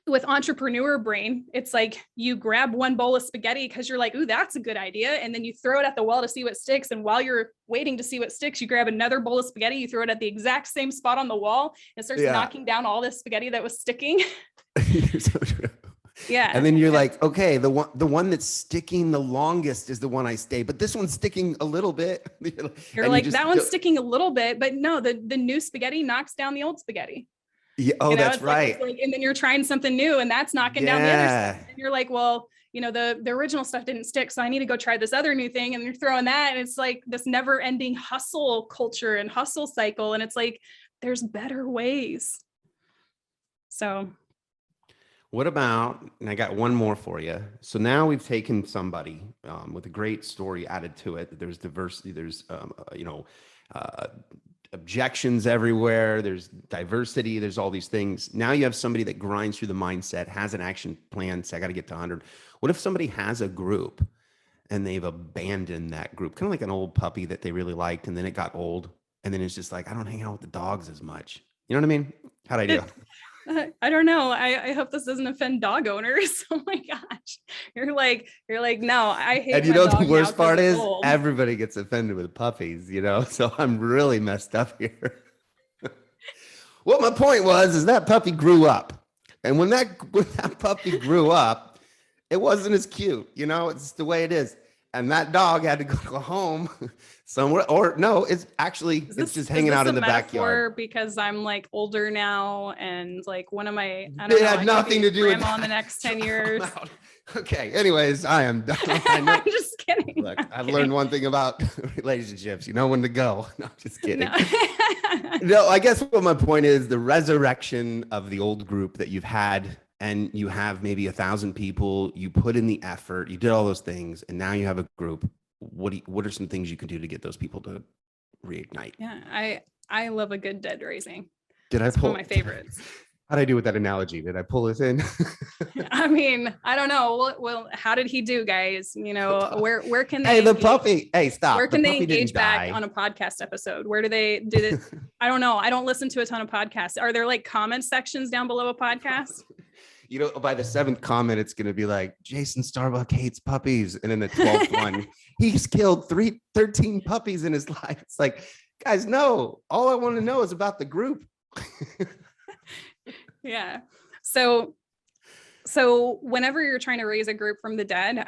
with entrepreneur brain, it's like you grab one bowl of spaghetti because you're like, ooh, that's a good idea. And then you throw it at the wall to see what sticks. And while you're waiting to see what sticks, you grab another bowl of spaghetti, you throw it at the exact same spot on the wall, and it starts knocking down all this spaghetti that was sticking.
You're so true.
Yeah.
And then you're like, okay, the one that's sticking the longest is the one I stay, but this one's sticking a little bit.
You're like, that one's sticking a little bit, but no, the new spaghetti knocks down the old spaghetti.
Yeah. Oh, that's right.
And then you're trying something new and that's knocking down the other
Yeah.
stuff. And you're like, well, the original stuff didn't stick. So I need to go try this other new thing. And you're throwing that. And it's like this never ending hustle culture and hustle cycle. And it's like, there's better ways. So.
What about, and I got one more for you. So now we've taken somebody with a great story added to it. There's diversity, there's, objections everywhere. There's diversity. There's all these things. Now you have somebody that grinds through the mindset, has an action plan. Say, I got to get to 100. What if somebody has a group and they've abandoned that group? Kind of like an old puppy that they really liked. And then it got old. And then it's just like, I don't hang out with the dogs as much. You know what I mean? How'd I do?
I don't know. I hope this doesn't offend dog owners. Oh my gosh. You're like, no, I hate.
And you know, the worst part is everybody gets offended with puppies, so I'm really messed up here. What my point was, is that puppy grew up. And when that puppy grew up, it wasn't as cute, it's the way it is. And that dog had to go home somewhere, or no, it's just hanging out in the backyard.
Because I'm like older now, and like one of my,
it had nothing to do with
grandma in the next 10 years.
Okay. Anyways, I am done.
I'm just kidding.
Look, I've learned one thing about relationships. You know when to go. No, I'm just kidding. No, I guess what my point is, the resurrection of the old group that you've had. And you have maybe 1,000 people, you put in the effort, you did all those things, and now you have a group. What are some things you can do to get those people to reignite?
Yeah, I love a good dead raising.
It's
one of my favorites.
How'd I do with that analogy? Did I pull this in?
I mean, I don't know. Well, how did he do, guys? Where can they?
Hey, the puppy. Hey, stop.
Where can they engage back on a podcast episode? Where do they do it? I don't know. I don't listen to a ton of podcasts. Are there like comment sections down below a podcast?
By the 7th comment, it's going to be like, Jason Starbuck hates puppies. And in the 12th one, he's killed 13 puppies in his life. It's like, guys, no, all I want to know is about the group.
Yeah. So whenever you're trying to raise a group from the dead,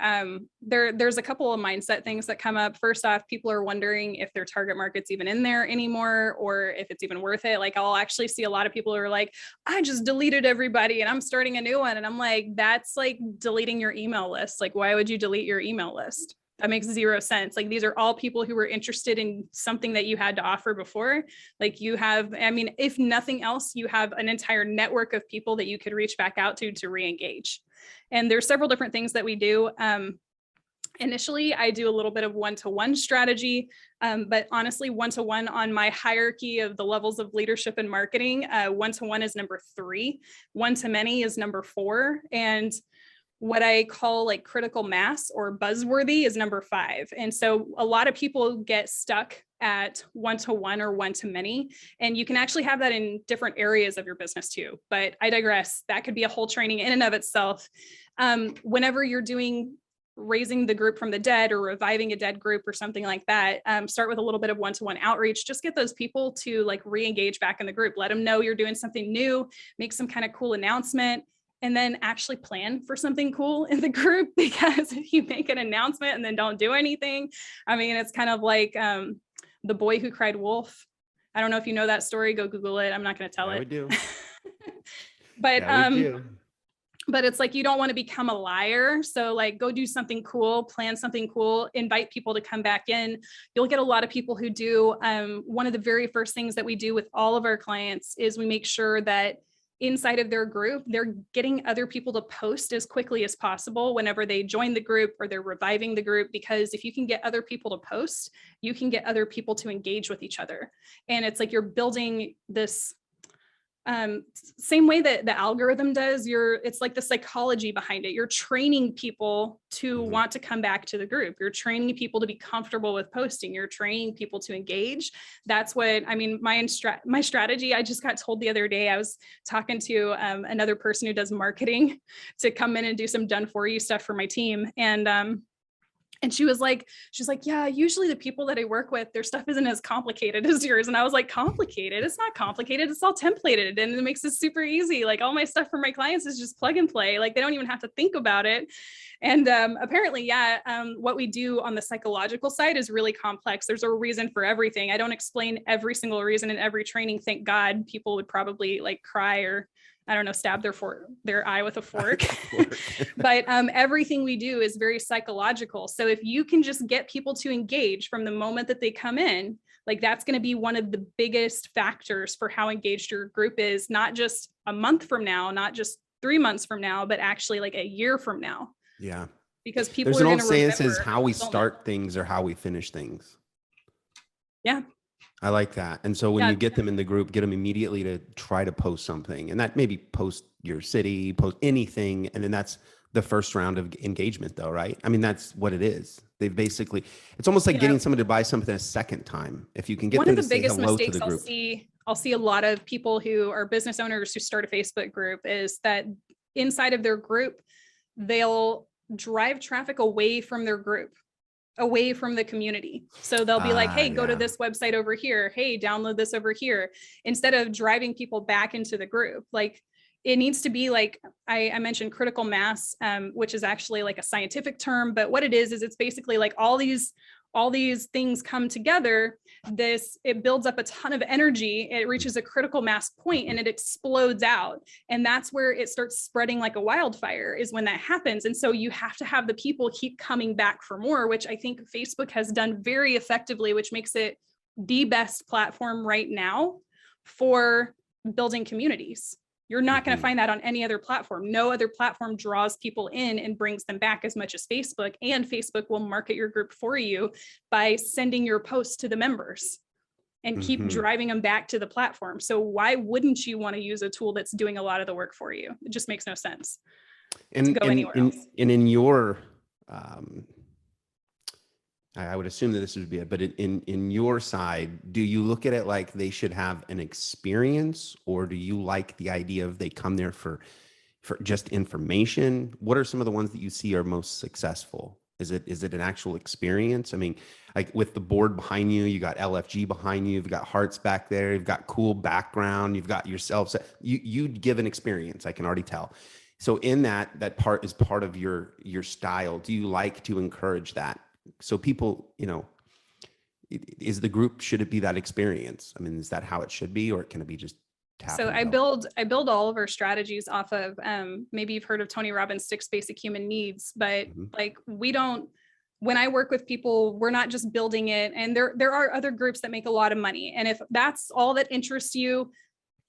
there's a couple of mindset things that come up. First off, people are wondering if their target market's even in there anymore, or if it's even worth it. Like I'll actually see a lot of people who are like, I just deleted everybody and I'm starting a new one. And I'm like, that's like deleting your email list. Like, why would you delete your email list? That makes zero sense. Like these are all people who were interested in something that you had to offer before. Like you have, if nothing else, you have an entire network of people that you could reach back out to re-engage. And there's several different things that we do. Initially, I do a little bit of one-to-one strategy, but honestly, one-to-one on my hierarchy of the levels of leadership and marketing, one-to-one is number 3, one-to-many is number 4, and what I call like critical mass or buzzworthy is number 5. And so a lot of people get stuck at one-to-one or one-to-many, and you can actually have that in different areas of your business too. But I digress. That could be a whole training in and of itself. Whenever you're doing raising the group from the dead or reviving a dead group or something like that, start with a little bit of one-to-one outreach. Just get those people to like re-engage back in the group. Let them know you're doing something new, make some kind of cool announcement, and then actually plan for something cool in the group. Because if you make an announcement and then don't do anything, it's kind of like the boy who cried wolf. I don't know if you know that story. Go Google it. I'm not going to tell it.
We do.
But it's like, you don't want to become a liar. So like, go do something cool, plan something cool, invite people to come back in. You'll get a lot of people who do. One of the very first things that we do with all of our clients is we make sure that inside of their group, they're getting other people to post as quickly as possible whenever they join the group or they're reviving the group. Because if you can get other people to post, you can get other people to engage with each other. And it's like you're building this same way that the algorithm does. It's like the psychology behind it. You're training people to want to come back to the group. You're training people to be comfortable with posting. You're training people to engage. That's what my strategy. I just got told the other day, I was talking to another person who does marketing to come in and do some done for you stuff for my team. And And she's like, yeah, usually the people that I work with, their stuff isn't as complicated as yours. And I was like, complicated? It's not complicated. It's all templated and it makes it super easy. Like all my stuff for my clients is just plug and play. Like they don't even have to think about it. And apparently, what we do on the psychological side is really complex. There's a reason for everything. I don't explain every single reason in every training. Thank God. People would probably like cry or I don't know, stab their eye with a fork. But everything we do is very psychological. So if you can just get people to engage from the moment that they come in, like that's going to be one of the biggest factors for how engaged your group is, not just a month from now, not just 3 months from now, but actually like a year from now.
Yeah.
Because people
There's
are
an
going
old
to
saying
remember.
that says how we start things or how we finish things.
Yeah.
I like that. And so when you get them in the group, get them immediately to try to post something, and that maybe post your city, post anything. And then that's the first round of engagement though, right? I mean, that's what it is. They've basically, it's almost like getting someone to buy something a second time. If you can get them to say hello to the group.
I'll see a lot of people who are business owners who start a Facebook group is that inside of their group, they'll drive traffic away from their group, away from the community. So they'll be like, hey, go to this website over here. Hey, download this over here. Instead of driving people back into the group. Like it needs to be like, I mentioned critical mass, which is actually like a scientific term, but what it is it's basically like all these things come together. It builds up a ton of energy. It reaches a critical mass point and it explodes out. And that's where it starts spreading like a wildfire is when that happens. And so you have to have the people keep coming back for more, which I think Facebook has done very effectively, which makes it the best platform right now for building communities. You're not going to find that on any other platform. No other platform draws people in and brings them back as much as Facebook. And Facebook will market your group for you by sending your posts to the members and keep driving them back to the platform. So why wouldn't you want to use a tool that's doing a lot of the work for you? It just makes no sense to go anywhere else.
And in your, I would assume that this would be it, but in your side, do you look at it like they should have an experience, or do you like the idea of they come there for just information? What are some of the ones that you see are most successful? Is it an actual experience? I mean, like with the board behind you, you got LFG behind you, you've got hearts back there, you've got cool background, you've got yourself. You give an experience, I can already tell. So in that part is part of your style. Do you like to encourage that? So people, is the group, should it be that experience? I mean, is that how it should be, or can it be just tap?
So I build all of our strategies off of, maybe you've heard of Tony Robbins' 6 basic human needs, but like when I work with people, we're not just building it. And there are other groups that make a lot of money. And if that's all that interests you,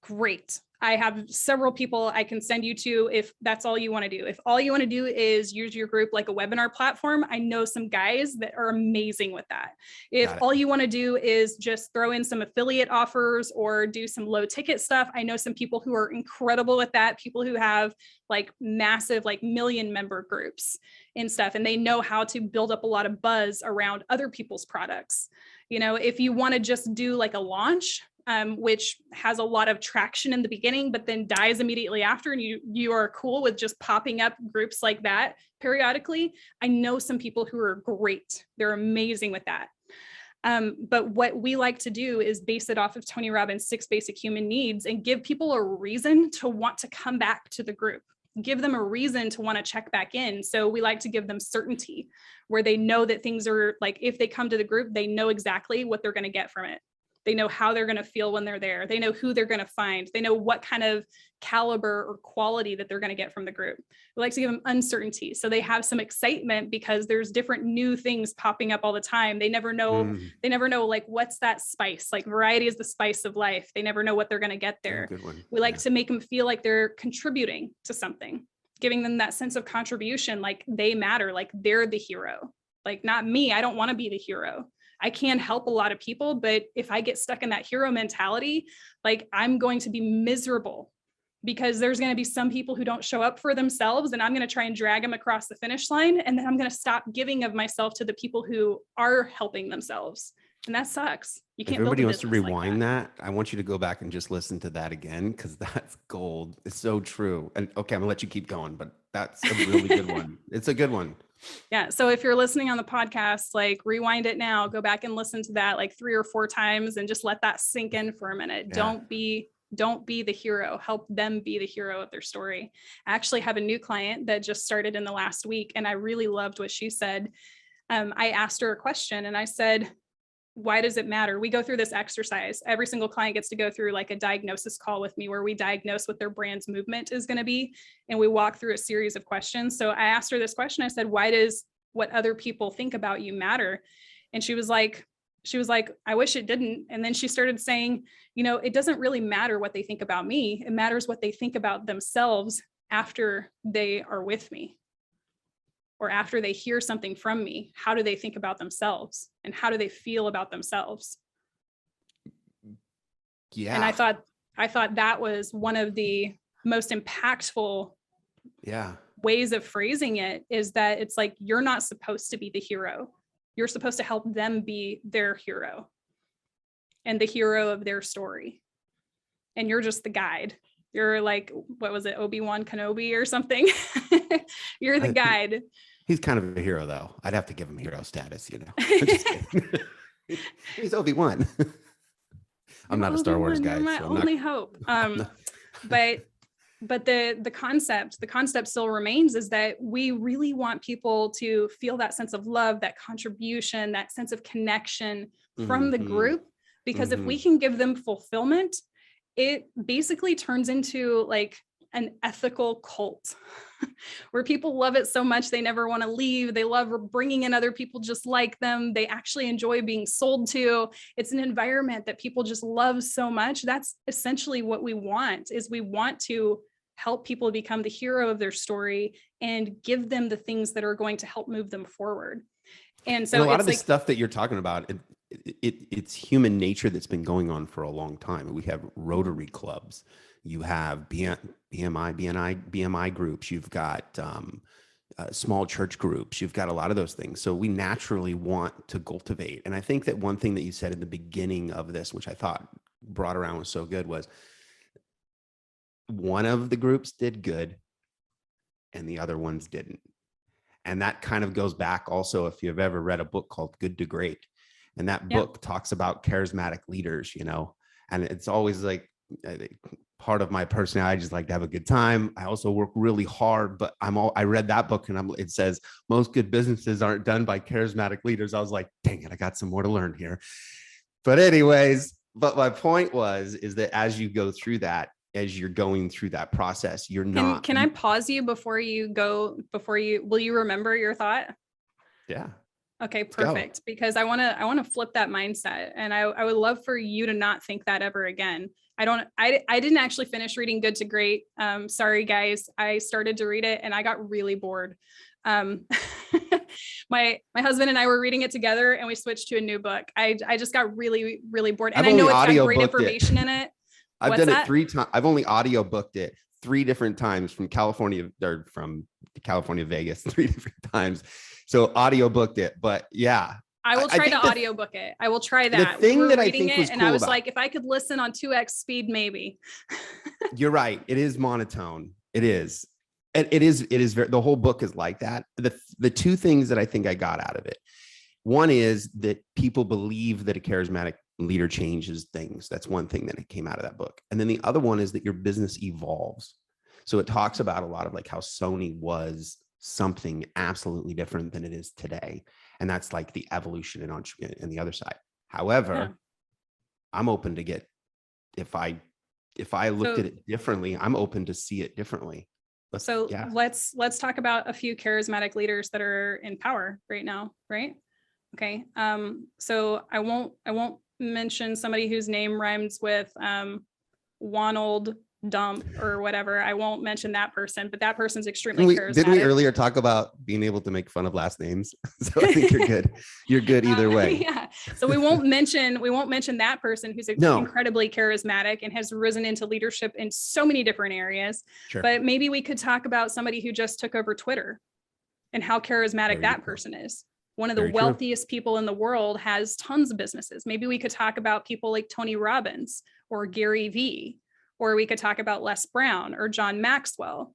great. I have several people I can send you to if that's all you want to do. If all you want to do is use your group like a webinar platform, I know some guys that are amazing with that. If all you want to do is just throw in some affiliate offers or do some low ticket stuff, I know some people who are incredible with that, people who have like massive, like million member groups and stuff, and they know how to build up a lot of buzz around other people's products. If you want to just do like a launch, which has a lot of traction in the beginning, but then dies immediately after, and you are cool with just popping up groups like that periodically. I know some people who are great. They're amazing with that. But what we like to do is base it off of Tony Robbins' 6 basic human needs and give people a reason to want to come back to the group. Give them a reason to want to check back in. So we like to give them certainty where they know that things are like, if they come to the group, they know exactly what they're going to get from it. They know how they're going to feel when they're there. They know who they're going to find. They know what kind of caliber or quality that they're going to get from the group. We like to give them uncertainty. So they have some excitement because there's different new things popping up all the time. They never know, like, what's that spice? Like variety is the spice of life. They never know what they're going to get there.
Good one.
We like to make them feel like they're contributing to something, giving them that sense of contribution, like they matter, like they're the hero, like not me. I don't want to be the hero. I can help a lot of people, but if I get stuck in that hero mentality, like I'm going to be miserable because there's going to be some people who don't show up for themselves and I'm going to try and drag them across the finish line. And then I'm going to stop giving of myself to the people who are helping themselves. And that sucks. You can't.
If everybody wants to rewind that, I want you to go back and just listen to that again, because that's gold. It's so true. And okay, I'm gonna let you keep going, but that's a really good one. It's a good one.
Yeah. So if you're listening on the podcast, like rewind it now, go back and listen to that like 3 or 4 times and just let that sink in for a minute.
Yeah.
Don't be the hero. Help them be the hero of their story. I actually have a new client that just started in the last week, and I really loved what she said. I asked her a question and I said, why does it matter? We go through this exercise. Every single client gets to go through like a diagnosis call with me where we diagnose what their brand's movement is going to be. And we walk through a series of questions. So I asked her this question. I said, why does what other people think about you matter? And she was like, I wish it didn't. And then she started saying, it doesn't really matter what they think about me. It matters what they think about themselves after they are with me, or after they hear something from me. How do they think about themselves, and how do they feel about themselves?
Yeah.
And I thought that was one of the most impactful ways of phrasing it, is that it's like, you're not supposed to be the hero. You're supposed to help them be their hero and the hero of their story. And you're just the guide. You're like, what was it, Obi-Wan Kenobi or something? You're the guide.
He's kind of a hero, though. I'd have to give him hero status, I'm just kidding. He's Obi-Wan. I'm not a Star Wars guy.
You're my only hope. But the concept still remains, is that we really want people to feel that sense of love, that contribution, that sense of connection from the group. Because if we can give them fulfillment, it basically turns into like an ethical cult where people love it so much they never want to leave. They love bringing in other people just like them. They actually enjoy being sold to. It's an environment that people just love so much. That's essentially what we want, is we want to help people become the hero of their story and give them the things that are going to help move them forward. And so
a lot of the stuff that you're talking about, it's human nature that's been going on for a long time. We have Rotary clubs, you have BMI groups, you've got small church groups, you've got a lot of those things. So we naturally want to cultivate. And I think that one thing that you said in the beginning of this, which I thought brought around was so good, was one of the groups did good and the other ones didn't. And that kind of goes back also, if you've ever read a book called Good to Great. And that book talks about charismatic leaders, and it's always like part of my personality. I just like to have a good time. I also work really hard, but I read that book and it says most good businesses aren't done by charismatic leaders. I was like, dang it, I got some more to learn here. But anyways, my point is that as you go through that, as you're going through that process, you're not.
Can I pause you before you go, will you remember your thought?
Yeah.
Okay, perfect. Because I want to flip that mindset. And I would love for you to not think that ever again. I didn't actually finish reading Good to Great. Sorry guys. I started to read it and I got really bored. My husband and I were reading it together and we switched to a new book. I just got really, really bored. And I know it's got great information in it.
I've done it 3 times. I've only audio booked it 3 different times from California Vegas 3 different times. So audio booked it, but yeah.
I will try to audio book it. I will try that.
The thing that I think was cool,
and I was like, if I could listen on 2x speed, maybe.
You're right. It is monotone. It is. It is very, the whole book is like that. The 2 things that I think I got out of it. One is that people believe that a charismatic leader changes things. That's one thing that came out of that book. And then the other one is that your business evolves. So it talks about a lot of like how Sony was something absolutely different than it is today. And that's like the evolution in the other side. However, I'm open to get, if I looked at it differently, I'm open to see it differently.
Let's talk about a few charismatic leaders that are in power right now. Right. Okay. So I won't mention somebody whose name rhymes with Wonald Dump or whatever. I won't mention that person, but that person's extremely charismatic.
Didn't we earlier talk about being able to make fun of last names? So I think you're good. You're good either way.
Yeah. So we won't mention that person who's incredibly charismatic and has risen into leadership in so many different areas. Sure. But maybe we could talk about somebody who just took over Twitter and how charismatic that person is. One of the wealthiest people in the world, has tons of businesses. Maybe we could talk about people like Tony Robbins or Gary Vee, or we could talk about Les Brown or John Maxwell.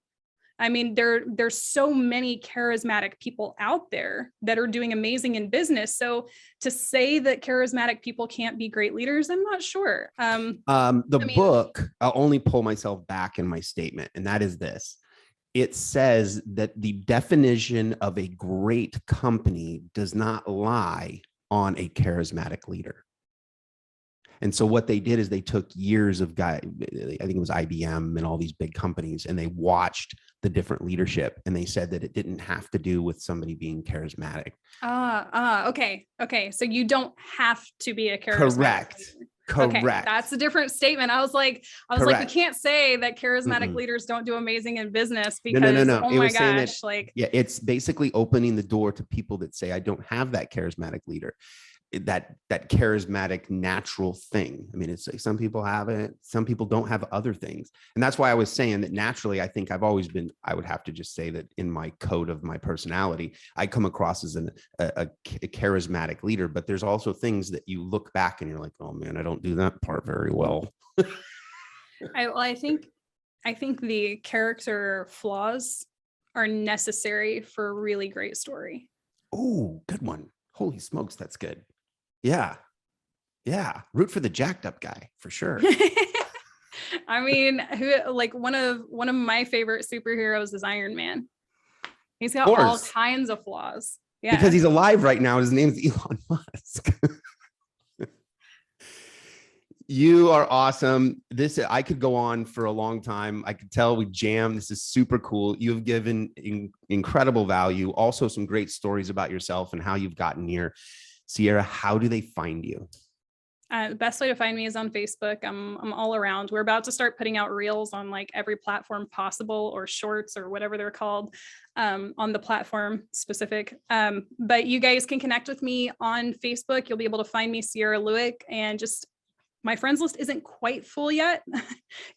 I mean, there's so many charismatic people out there that are doing amazing in business. So to say that charismatic people can't be great leaders, I'm not sure.
Book, I'll only pull myself back in my statement, and that is this. It says that the definition of a great company does not lie on a charismatic leader. And so what they did is they took years of I think it was IBM and all these big companies, and they watched the different leadership, and they said that it didn't have to do with somebody being charismatic.
Okay. So you don't have to be a charismatic leader.
Correct.
Okay, that's a different statement. I was like, we can't say that charismatic leaders don't do amazing in business because,
no.
Oh my gosh,
it's basically opening the door to people that say, I don't have that charismatic leader, that charismatic natural thing. I mean, it's like some people have it, some people don't have other things. And that's why I was saying that naturally, I think I've always been, I would have to just say that in my code of my personality, I come across as a charismatic leader, but there's also things that you look back and you're like, oh man, I don't do that part very well.
I think the character flaws are necessary for a really great story.
Oh, good one. Holy smokes, that's good. Yeah. Root for the jacked up guy for sure.
I mean, one of my favorite superheroes is Iron Man. He's got all kinds of flaws. Yeah.
Because he's alive right now. His name's Elon Musk. You are awesome. I could go on for a long time. I could tell we jam. This is super cool. You have given incredible value. Also some great stories about yourself and how you've gotten here. Cierra, how do they find you?
The best way to find me is on Facebook. I'm all around. We're about to start putting out reels on like every platform possible, or shorts, or whatever they're called, on the platform specific. But you guys can connect with me on Facebook. You'll be able to find me, Cierra Lueck, and just my friends list isn't quite full yet.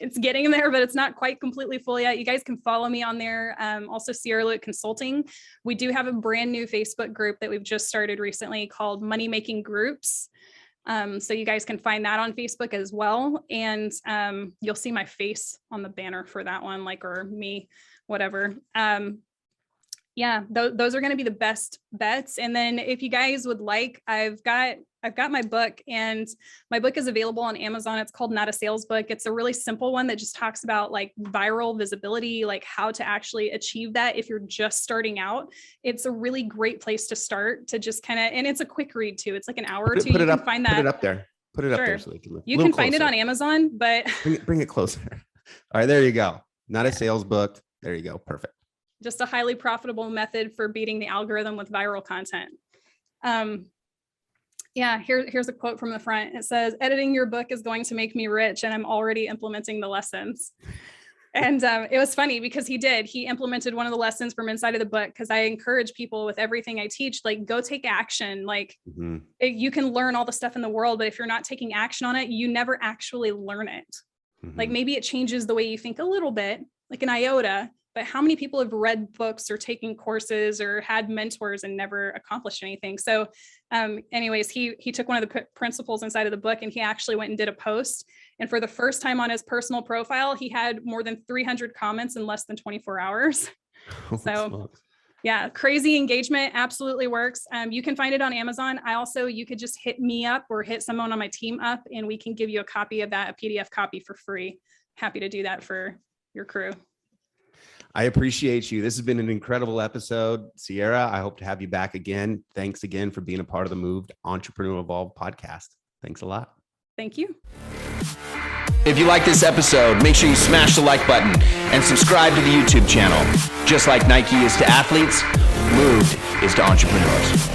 It's getting there, but it's not quite completely full yet. You guys can follow me on there. Also Cierra Lueck Consulting. We do have a brand new Facebook group that we've just started recently called Money Making Groups. So you guys can find that on Facebook as well. And you'll see my face on the banner for that one, or me, whatever. Those are going to be the best bets. And then if you guys would like, I've got my book, and my book is available on Amazon. It's called Not a Sales Book. It's a really simple one that just talks about viral visibility, how to actually achieve that if you're just starting out. It's a really great place to start, to just and it's a quick read too. It's like an hour or two. You can find that.
Put it up there. Put it up there so they can look.
You can find it on Amazon, but
bring it closer. All right, there you go. Not a Sales Book. There you go. Perfect.
Just a highly profitable method for beating the algorithm with viral content. Here's a quote from the front. It says, "Editing your book is going to make me rich, and I'm already implementing the lessons." And it was funny because he implemented one of the lessons from inside of the book, because I encourage people with everything I teach, go take action. You can learn all the stuff in the world, but if you're not taking action on it, you never actually learn it. Maybe it changes the way you think a little bit, like an iota. But how many people have read books or taken courses or had mentors and never accomplished anything? So anyways, he took one of the principles inside of the book, and he actually went and did a post. And for the first time on his personal profile, he had more than 300 comments in less than 24 hours. So yeah, crazy engagement, absolutely works. You can find it on Amazon. You could just hit me up or hit someone on my team up, and we can give you a copy of that, a PDF copy for free. Happy to do that for your crew.
I appreciate you. This has been an incredible episode. Cierra, I hope to have you back again. Thanks again for being a part of the Moved Entrepreneur Evolved podcast. Thanks a lot.
Thank you.
If you like this episode, make sure you smash the like button and subscribe to the YouTube channel. Just like Nike is to athletes, Moved is to entrepreneurs.